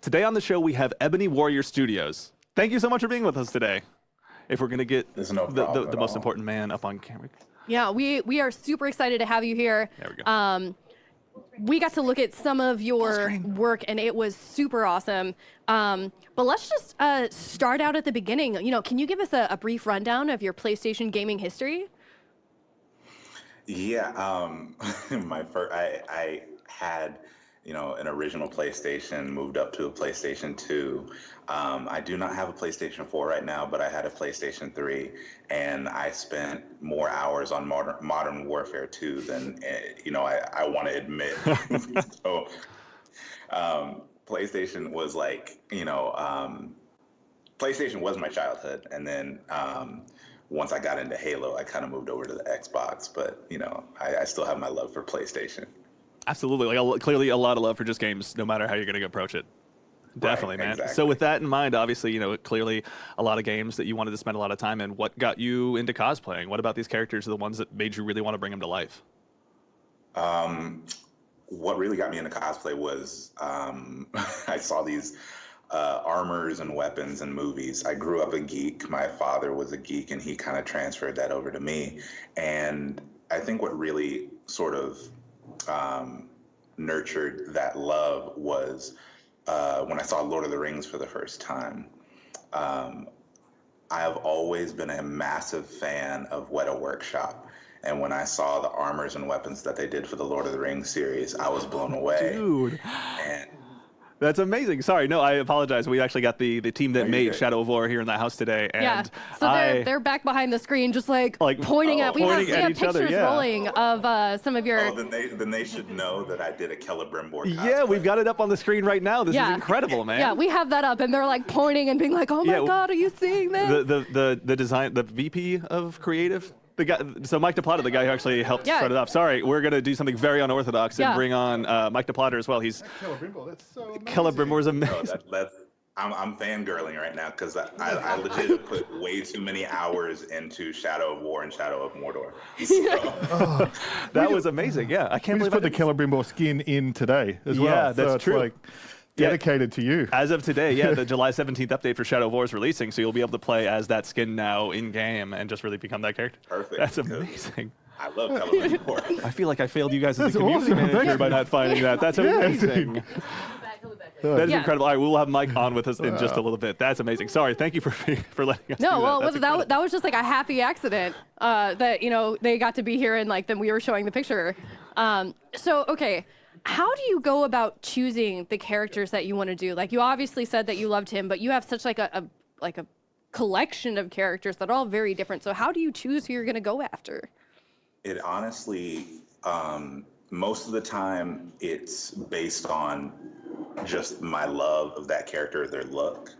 Today on the show, we have Ebony Warrior Studios. Thank you so much for being with us today. If we're going to get the most important man up on camera. Yeah, we are super excited to have you here. There we go. We got to look at some of your work, and it was super awesome. But let's just start out at the beginning. You know, can you give us a brief rundown of your PlayStation gaming history? Yeah, I had, an original PlayStation, moved up to a PlayStation 2. I do not have a PlayStation 4 right now, but I had a PlayStation 3, and I spent more hours on Modern Warfare 2 than, I want to admit. So, PlayStation was like, PlayStation was my childhood, and then once I got into Halo, I kind of moved over to the Xbox, but, I still have my love for PlayStation. Absolutely. Like, clearly a lot of love for just games, no matter how you're going to approach it. Definitely, right, man. Exactly. So with that in mind, obviously, clearly a lot of games that you wanted to spend a lot of time in. What got you into cosplaying? What about these characters are the ones that made you really want to bring them to life? What really got me into cosplay was I saw these armors and weapons in movies. I grew up a geek. My father was a geek, and he kind of transferred that over to me. And I think what really sort of nurtured that love was when I saw Lord of the Rings for the first time. I have always been a massive fan of Weta Workshop. And when I saw the armors and weapons that they did for the Lord of the Rings series, I was blown away. Dude. And that's amazing. Sorry, no, I apologize. We actually got the team that made Shadow of War here in the house today. And yeah, so they're back behind the screen, just like pointing at. We have pictures rolling of some of your. Oh, then they should know that I did a Celebrimbor cosplay. Yeah, we've got it up on the screen right now. This is incredible, man. Yeah, we have that up, and they're like pointing and being like, "Oh my God, are you seeing this?" The design, the VP of creative. The guy, so Mike DePlatter, the guy who actually helped start it off. Sorry, we're going to do something very unorthodox and bring on Mike DePlatter as well. He's Celebrimbor, that's so amazing. Celebrimbor's amazing. No, I'm fangirling right now because I legit have put way too many hours into Shadow of War and Shadow of Mordor. So. That was amazing. Yeah, I can't believe put the Celebrimbor skin in today as well. Yeah, that's true. Like, dedicated to you. As of today, the July 17th update for Shadow of War is releasing, so you'll be able to play as that skin now in-game and just really become that character. Perfect. That's amazing. I love Celebrimbor. I feel like I failed you guys as a community manager by not finding that. That's amazing. That is incredible. All right, we'll have Mike on with us in just a little bit. That's amazing. Sorry, thank you for letting us do that. No, that was just like a happy accident that, they got to be here and like then we were showing the picture. So, okay. How do you go about choosing the characters that you want to do? Like, you obviously said that you loved him, but you have such like a collection of characters that are all very different. So how do you choose who you're going to go after? It honestly, most of the time, it's based on just my love of that character, their look.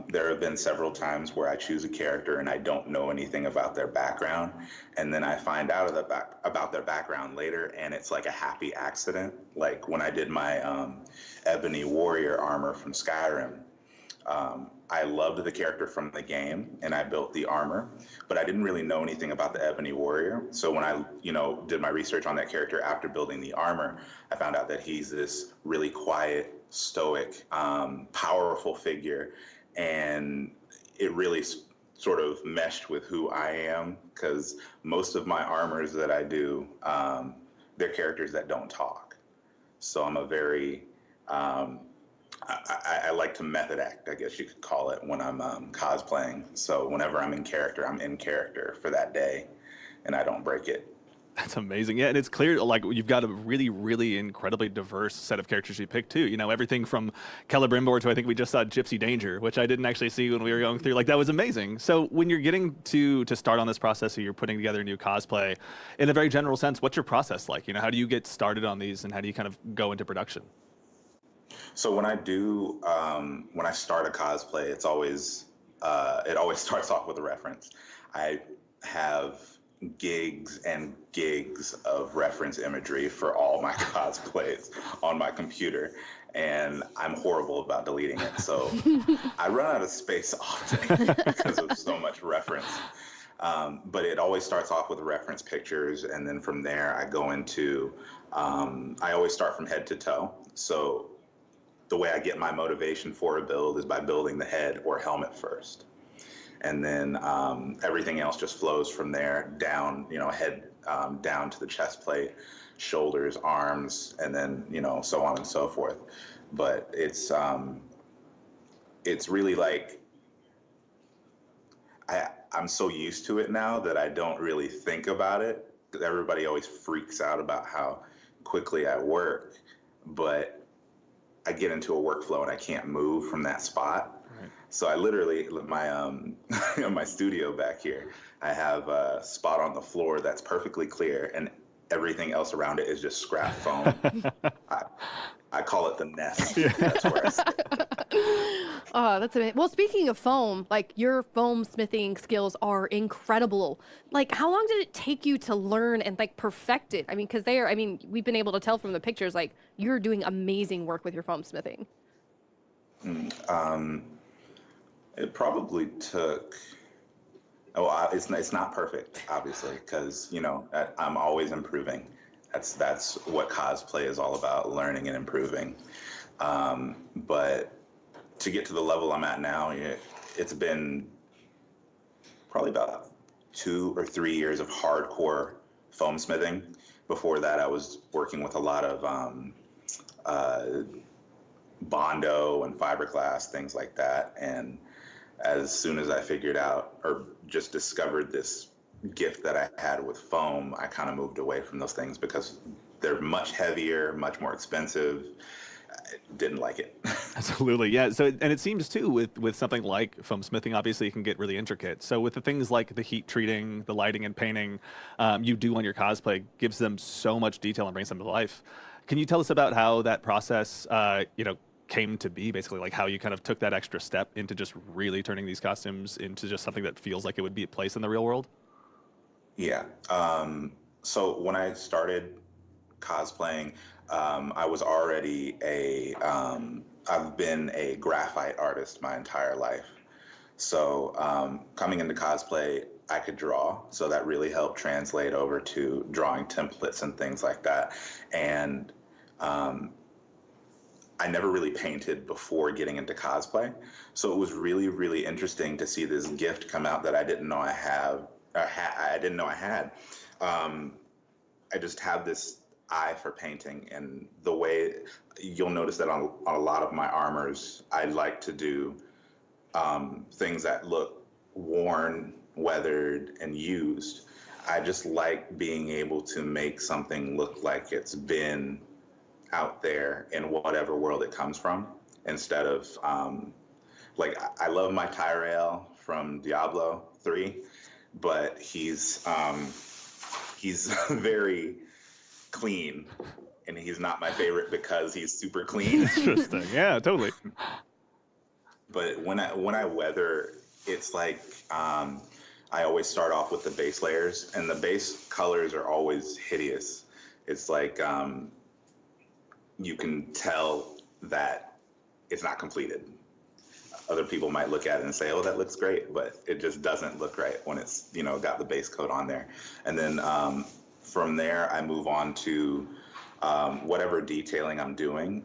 There have been several times where I choose a character and I don't know anything about their background, and then I find out about their background later, and it's like a happy accident. Like when I did my Ebony Warrior armor from Skyrim, I loved the character from the game, and I built the armor, but I didn't really know anything about the Ebony Warrior. So when I, did my research on that character after building the armor, I found out that he's this really quiet, stoic, powerful figure, and it really sort of meshed with who I am, because most of my armors that I do, they're characters that don't talk. So I'm a very I like to method act, I guess you could call it, when I'm cosplaying. So whenever I'm in character for that day, and I don't break it. That's amazing. Yeah, and it's clear, like, you've got a really, really incredibly diverse set of characters you picked, too. Everything from Celebrimbor to, I think we just saw Gypsy Danger, which I didn't actually see when we were going through. Like, that was amazing. So when you're getting to start on this process, or you're putting together a new cosplay, in a very general sense, what's your process like? How do you get started on these, and how do you kind of go into production? So when I start a cosplay, it always starts off with a reference. I have gigs and gigs of reference imagery for all my cosplays on my computer, and I'm horrible about deleting it. So I run out of space often because of so much reference. But it always starts off with reference pictures, and then from there I go into, I always start from head to toe. So the way I get my motivation for a build is by building the head or helmet first. And then everything else just flows from there down, head down to the chest plate, shoulders, arms, and then, so on and so forth. But it's really like, I'm so used to it now that I don't really think about it. Everybody always freaks out about how quickly I work, but I get into a workflow and I can't move from that spot. Right. So I literally, my studio back here, I have a spot on the floor that's perfectly clear and everything else around it is just scrap foam. I call it the nest. That's where I sit. Oh, that's amazing. Well, speaking of foam, like your foam smithing skills are incredible. Like, how long did it take you to learn and like perfect it? I mean, because we've been able to tell from the pictures, like you're doing amazing work with your foam smithing. It probably took. It's not perfect, obviously, because I'm always improving. That's what cosplay is all about, learning and improving. But to get to the level I'm at now, it's been probably about 2 or 3 years of hardcore foam smithing. Before that, I was working with a lot of Bondo and fiberglass, things like that. And as soon as I figured out or just discovered this gift that I had with foam, I kind of moved away from those things because they're much heavier, much more expensive. I didn't like it. Absolutely, yeah. So, and it seems too with something like foam smithing, obviously it can get really intricate. So with the things like the heat treating, the lighting and painting you do on your cosplay gives them so much detail and brings them to life. Can you tell us about how that process, came to be, basically, like how you kind of took that extra step into just really turning these costumes into just something that feels like it would be a place in the real world? Yeah. So when I started cosplaying, I was already I've been a graphite artist my entire life. So coming into cosplay, I could draw. So that really helped translate over to drawing templates and things like that. And I never really painted before getting into cosplay. So it was really, really interesting to see this gift come out that I didn't know I had. I just have this eye for painting, and the way you'll notice that on a lot of my armors, I like to do things that look worn, weathered, and used. I just like being able to make something look like it's been out there in whatever world it comes from, instead of like, I love my Tyrell from Diablo 3, but he's very clean, and he's not my favorite because he's super clean. Interesting. Yeah, totally. But when I weather, it's like I always start off with the base layers, and the base colors are always hideous. It's like you can tell that it's not completed. Other people might look at it and say, oh, that looks great, but it just doesn't look right when it's, got the base coat on there. And then from there, I move on to whatever detailing I'm doing.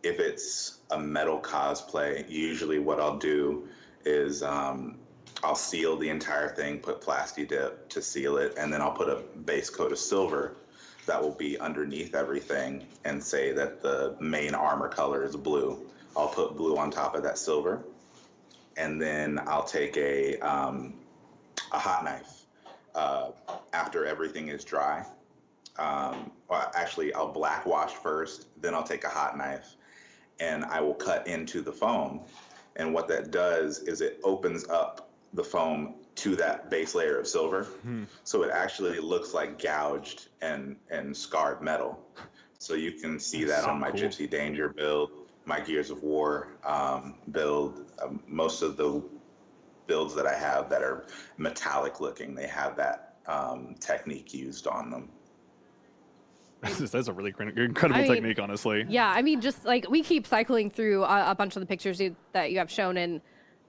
If it's a metal cosplay, usually what I'll do is I'll seal the entire thing, put Plasti Dip to seal it, and then I'll put a base coat of silver that will be underneath everything, and say that the main armor color is blue. I'll put blue on top of that silver, and then I'll take a hot knife after everything is dry. Well, actually, I'll black wash first, then I'll take a hot knife, and I will cut into the foam. And what that does is it opens up the foam to that base layer of silver. So it actually looks like gouged and scarred metal. So you can see that on my Gypsy Danger build, my Gears of War build. Most of the builds that I have that are metallic looking, they have that technique used on them. That's a really incredible technique, honestly. Yeah, I mean, just like we keep cycling through a bunch of the pictures that you have shown, and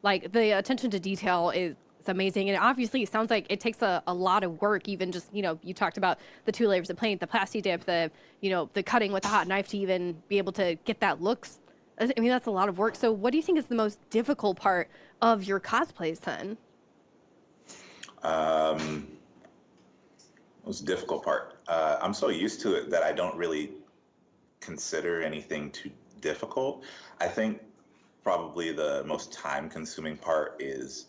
like the attention to detail is amazing. And obviously it sounds like it takes a lot of work, even just, you talked about the 2 layers of paint, the Plasti Dip, the cutting with the hot knife to even be able to get that looks I mean, that's a lot of work. So what do you think is the most difficult part of your cosplays then? Most difficult part. I'm so used to it that I don't really consider anything too difficult. I think probably the most time-consuming part is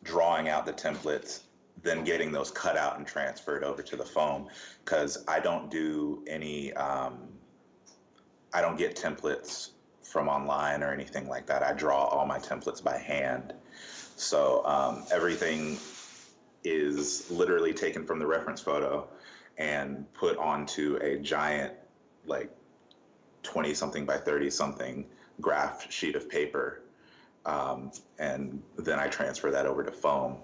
drawing out the templates, then getting those cut out and transferred over to the foam, because I don't do any, I don't get templates from online or anything like that. I draw all my templates by hand. So everything is literally taken from the reference photo and put onto a giant, like 20 something by 30 something graph sheet of paper. And then I transfer that over to foam.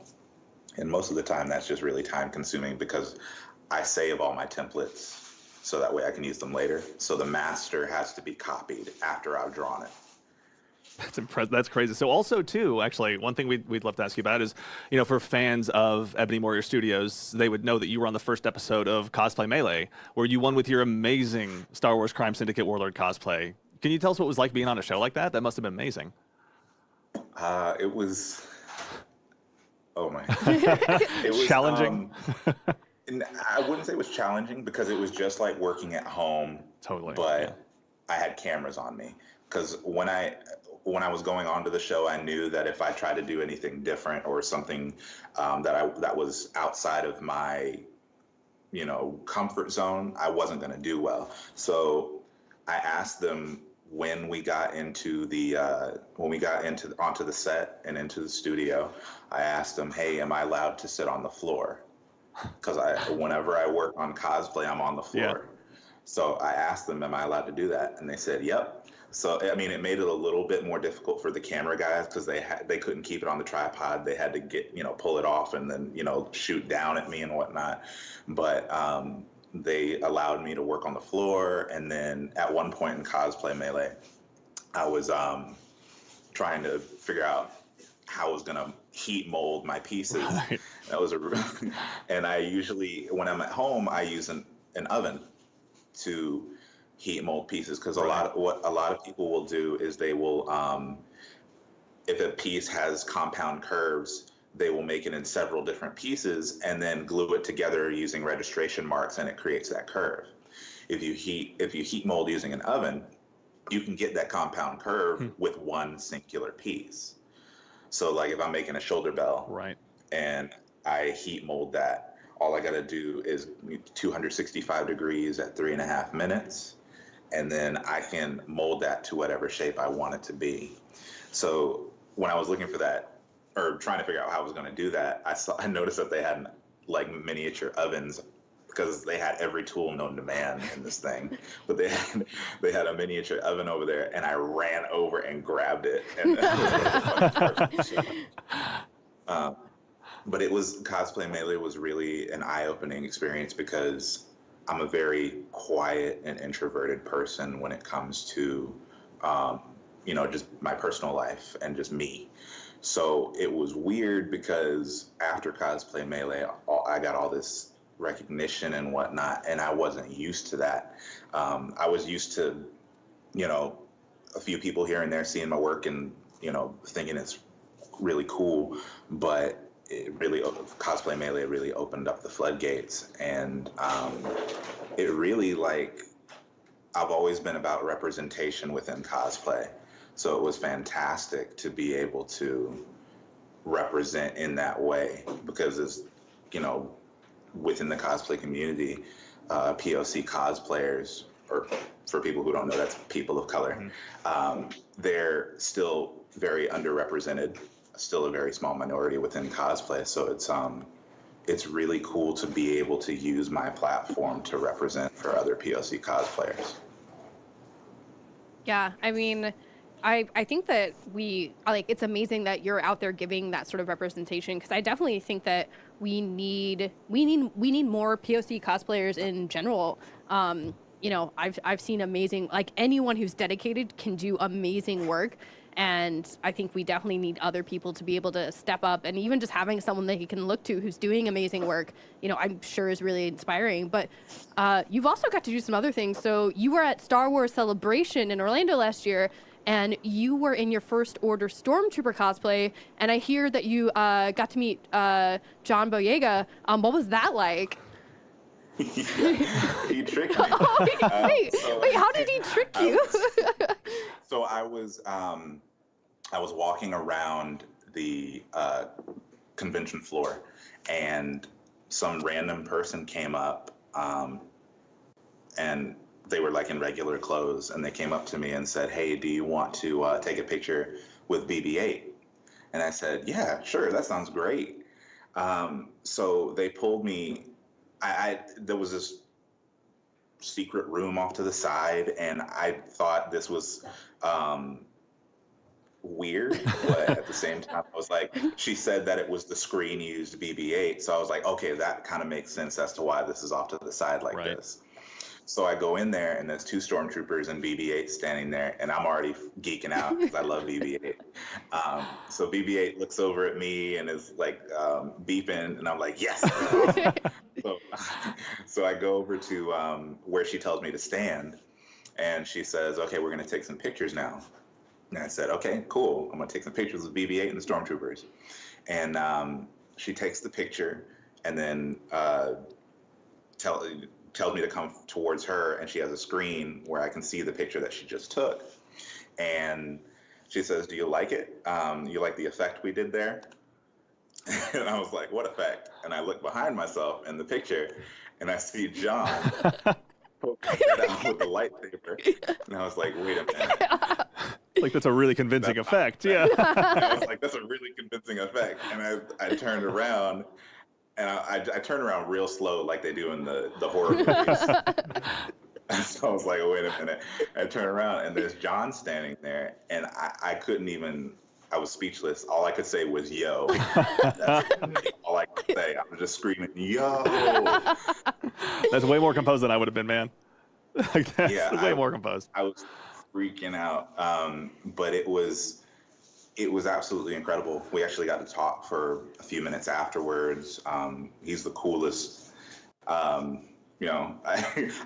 And most of the time that's just really time consuming because I save all my templates so that way I can use them later. So the master has to be copied after I've drawn it. That's impressive. That's crazy. So also too, actually, one thing we'd love to ask you about is, you know, for fans of Ebony Warrior Studios, they would know that you were on the first episode of Cosplay Melee, where you won with your amazing Star Wars Crime Syndicate Warlord cosplay. Can you tell us what it was like being on a show like that? That must have been amazing. It was, oh my, it was challenging. And I wouldn't say it was challenging because it was just like working at home. Totally. But yeah. I had cameras on me because when I was going on to the show, I knew that if I tried to do anything different or something that was outside of my, you know, comfort zone, I wasn't going to do well. So I asked them when we got onto the set and into the studio, I asked them, hey, am I allowed to sit on the floor? Because whenever I work on cosplay, I'm on the floor. Yeah. So I asked them, am I allowed to do that? And they said, yep. So, I mean, it made it a little bit more difficult for the camera guys because they couldn't keep it on the tripod. They had to pull it off and then, shoot down at me and whatnot. But they allowed me to work on the floor. And then at one point in Cosplay Melee, I was trying to figure out how I was going to heat mold my pieces. Right. And I usually, when I'm at home, I use an oven to heat mold pieces because what a lot of people will do is they will, if a piece has compound curves, they will make it in several different pieces and then glue it together using registration marks, and it creates that curve. If you heat mold using an oven, you can get that compound curve with one singular piece. So like if I'm making a shoulder bell, right, and I heat mold that, all I got to do is 265 degrees at 3.5 minutes, and then I can mold that to whatever shape I want it to be. So when I was looking for that, or trying to figure out how I was going to do that, I noticed that they had like miniature ovens because they had every tool known to man in this thing. But they had a miniature oven over there, and I ran over and grabbed it. And but Cosplay Melee was really an eye-opening experience because I'm a very quiet and introverted person when it comes to, just my personal life and just me. So it was weird because after Cosplay Melee, I got all this recognition and whatnot, and I wasn't used to that. I was used to, a few people here and there seeing my work and, thinking it's really cool, but Cosplay Melee really opened up the floodgates, and it really, I've always been about representation within cosplay, so it was fantastic to be able to represent in that way because it's, within the cosplay community, POC cosplayers, or for people who don't know, that's people of color, they're still very underrepresented, still a very small minority within cosplay. So it's really cool to be able to use my platform to represent for other POC cosplayers. Yeah, I mean, I think that it's amazing that you're out there giving that sort of representation, because I definitely think that we need more POC cosplayers in general. I've seen amazing, anyone who's dedicated can do amazing work. And I think we definitely need other people to be able to step up, and even just having someone that you can look to who's doing amazing work, I'm sure is really inspiring. But you've also got to do some other things. So you were at Star Wars Celebration in Orlando last year, and you were in your first order Stormtrooper cosplay, and I hear that you got to meet John Boyega. What was that like? He tricked me. Oh, wait, how did he trick you? So I was walking around the convention floor, and some random person came up, and they were like in regular clothes, and they came up to me and said, "Hey, do you want to take a picture with BB-8?" And I said, "Yeah, sure, that sounds great." So they pulled me. There was this secret room off to the side, and I thought this was weird, but at the same time, I was like, she said that it was the screen used BB-8, so I was like, okay, that kind of makes sense as to why this is off to the side like this. So I go in there, and there's 2 Stormtroopers and BB-8 standing there, and I'm already geeking out because I love BB-8. So BB-8 looks over at me and is like beeping, and I'm like, yes. So I go over to where she tells me to stand, and she says, okay, we're going to take some pictures now. And I said, okay, cool. I'm going to take some pictures of BB-8 and the Stormtroopers. And she takes the picture, and then tells me to come towards her, and she has a screen where I can see the picture that she just took. And she says, do you like it? You like the effect we did there? And I was like, what effect? And I look behind myself in the picture, and I see John poking it out with the lightsaber. And I was like, wait a minute. Like, that's a really convincing effect. Yeah. I was like, that's a really convincing effect. And I turned around, and I turned around real slow like they do in the horror movies. So I was like, wait a minute. I turn around, and there's John standing there, and I couldn't even, I was speechless. All I could say was, yo. That's all I could say. I was just screaming, yo. That's way more composed than I would have been, man. Like, that's way more composed. I was freaking out. But it was absolutely incredible. We actually got to talk for a few minutes afterwards. He's the coolest. You know,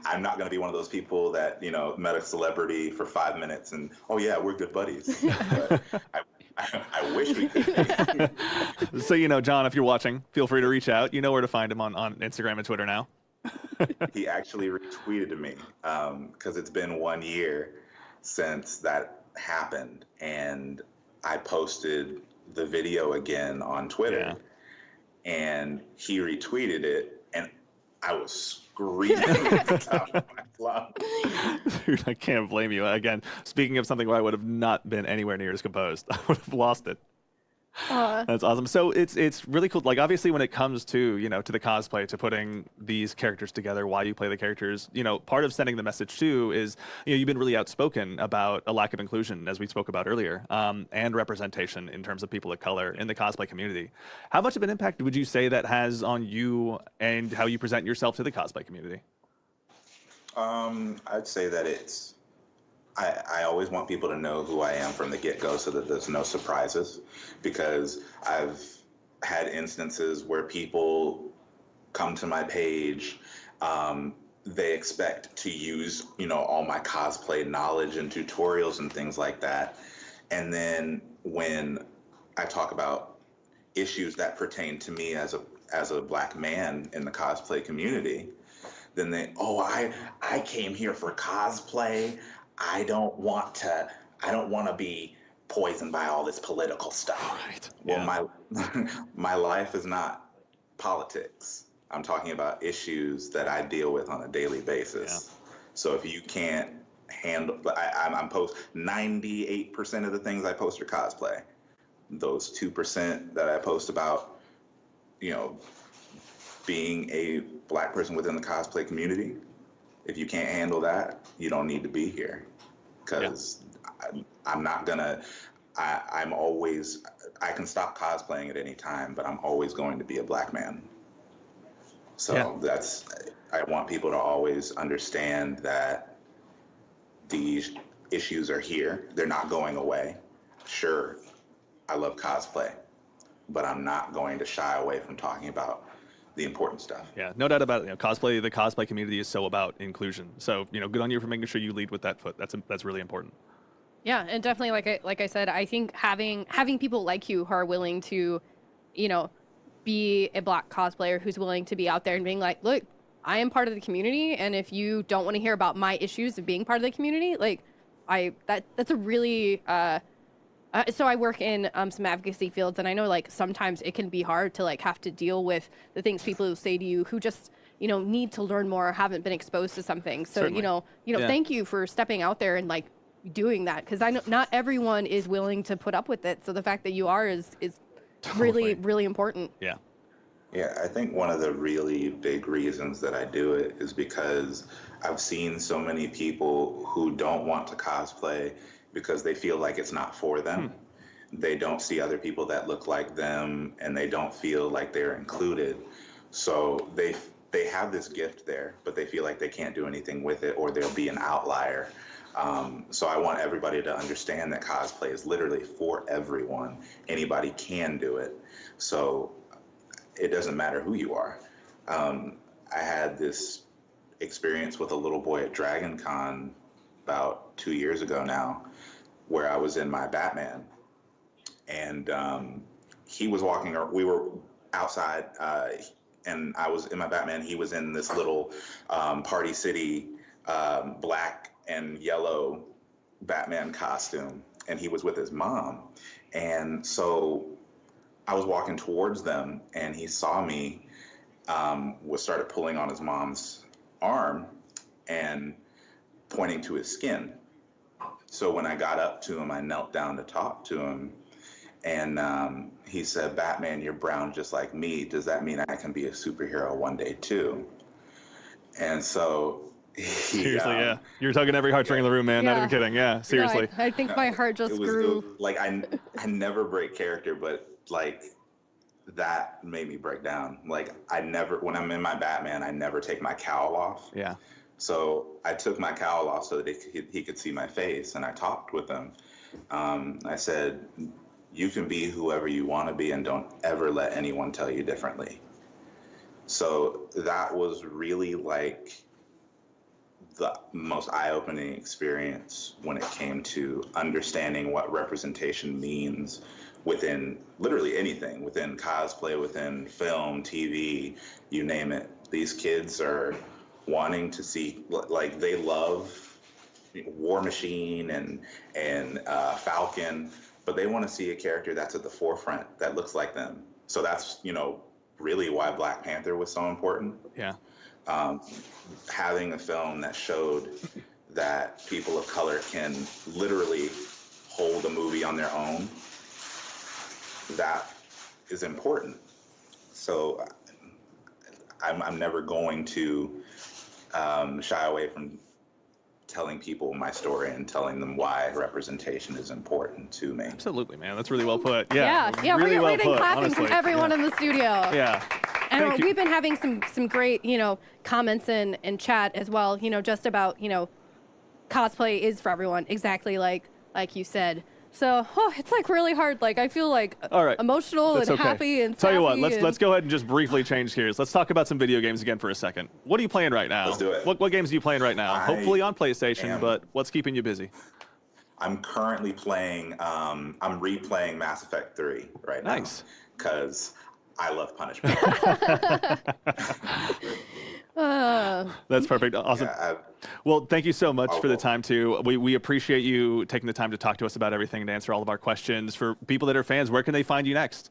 I'm not going to be one of those people that, you know, met a celebrity for 5 minutes and, oh yeah, we're good buddies. But I wish we could be. So, you know, John, if you're watching, feel free to reach out. You know where to find him on Instagram and Twitter now. He actually retweeted to me because it's been 1 year since that happened. And I posted the video again on Twitter, and he retweeted it, and I was screaming at the top of my lungs. Dude, I can't blame you. Again, speaking of something where I would have not been anywhere near as composed, I would have lost it. That's awesome. So it's really cool. Like, obviously, when it comes to, you know, to the cosplay, to putting these characters together, why you play the characters, you know, part of sending the message too is, you know, you've been really outspoken about a lack of inclusion, as we spoke about earlier, and representation in terms of people of color in the cosplay community. How much of an impact would you say that has on you and how you present yourself to the cosplay community? I'd say that I always want people to know who I am from the get-go so that there's no surprises, because I've had instances where people come to my page, they expect to use, you know, all my cosplay knowledge and tutorials and things like that. And then when I talk about issues that pertain to me as a Black man in the cosplay community, then I came here for cosplay. I don't want to be poisoned by all this political stuff. Right. Well, my life is not politics. I'm talking about issues that I deal with on a daily basis. Yeah. So if you can't handle, I'm post 98% of the things I post are cosplay. Those 2% that I post about, you know, being a Black person within the cosplay community, if you can't handle that, you don't need to be here. Because I'm not gonna, I'm always, I can stop cosplaying at any time, but I'm always going to be a Black man. So I want people to always understand that these issues are here. They're not going away. Sure, I love cosplay, but I'm not going to shy away from talking about the important stuff. Yeah, no doubt about it. You know, the cosplay community is so about inclusion. So, you know, good on you for making sure you lead with that foot. That's really important. Yeah, and definitely like I said, I think having people like you who are willing to, you know, be a Black cosplayer who's willing to be out there and being like, look, I am part of the community, and if you don't want to hear about my issues of being part of the community, like that's a really so I work in some advocacy fields, and I know like sometimes it can be hard to like have to deal with the things people say to you who just, you know, need to learn more or haven't been exposed to something. So Certainly. Yeah. thank you for stepping out there and like doing that, because I know not everyone is willing to put up with it. So the fact that you are is really, really important. Yeah. Yeah, I think one of the really big reasons that I do it is because I've seen so many people who don't want to cosplay because they feel like it's not for them. They don't see other people that look like them, and they don't feel like they're included. So they have this gift there, but they feel like they can't do anything with it, or they'll be an outlier. So I want everybody to understand that cosplay is literally for everyone. Anybody can do it. So it doesn't matter who you are. I had this experience with a little boy at Dragon Con about 2 years ago now, where I was in my Batman, and he was walking, or we were outside, and I was in my Batman. He was in this little Party City black and yellow Batman costume, and he was with his mom. And so I was walking towards them, and he saw me, started pulling on his mom's arm and pointing to his skin. So when I got up to him, I knelt down to talk to him, and he said, "Batman, you're brown just like me. Does that mean I can be a superhero one day too?" And so Seriously, yeah. You're tugging every heartstring in the room, man. Not even kidding. Yeah, seriously. No, I think my heart just grew. Like I never break character, but like that made me break down. Like when I'm in my Batman, I never take my cowl off. Yeah. So I took my cowl off so that he could see my face, and I talked with him. I said, "You can be whoever you want to be, and don't ever let anyone tell you differently." So that was really like the most eye-opening experience when it came to understanding what representation means within literally anything, within cosplay, within film, TV, you name it. These kids are wanting to see, like, they love War Machine and Falcon, but they want to see a character that's at the forefront that looks like them. So that's, really why Black Panther was so important. Yeah. Having a film that showed that people of color can literally hold a movie on their own, that is important. So I'm never going to shy away from telling people my story and telling them why representation is important to me. Absolutely, man. That's really well put. Yeah. Yeah. Really We've well been put, clapping honestly. from everyone in the studio. Yeah. And Thank you. we've been having some great, comments in chat as well, just about, cosplay is for everyone, exactly like you said. So, it's like really hard. Like I feel like All right. emotional That's and okay. happy and Tell you what, sappy let's go ahead and just briefly change gears. Let's talk about some video games again for a second. What are you playing right now? Let's do it. What games are you playing right now? Hopefully on PlayStation, but what's keeping you busy? I'm currently playing, I'm replaying Mass Effect 3 right now. Nice. Because I love punishment. That's perfect. Awesome. Yeah, Well, thank you so much for the time, too. We appreciate you taking the time to talk to us about everything and answer all of our questions. For people that are fans, where can they find you next?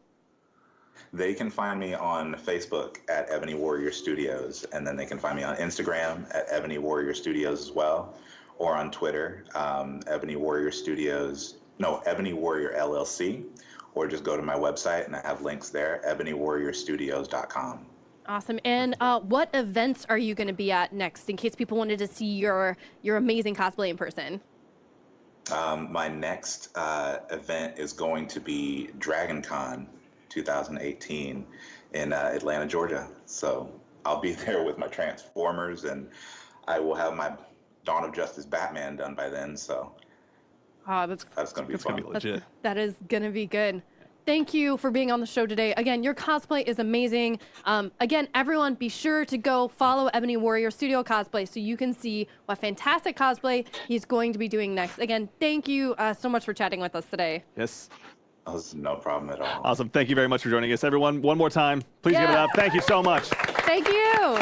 They can find me on Facebook at Ebony Warrior Studios, and then they can find me on Instagram at Ebony Warrior Studios as well, or on Twitter, Ebony Warrior LLC, or just go to my website and I have links there, ebonywarriorstudios.com. Awesome. And what events are you going to be at next, in case people wanted to see your amazing cosplay in person? My next event is going to be Dragon Con 2018 in Atlanta, Georgia. So I'll be there with my Transformers, and I will have my Dawn of Justice Batman done by then. So Oh, that's going to be It's fun. going to be legit. That is going to be good. thank you for being on the show today. Again, your cosplay is amazing. Again, everyone, be sure to go follow Ebony Warrior Studio Cosplay so you can see what fantastic cosplay he's going to be doing next. Again, thank you so much for chatting with us today. Yes. That was no problem at all. Awesome. Thank you very much for joining us, everyone. One more time, please give it up. Thank you so much. Thank you.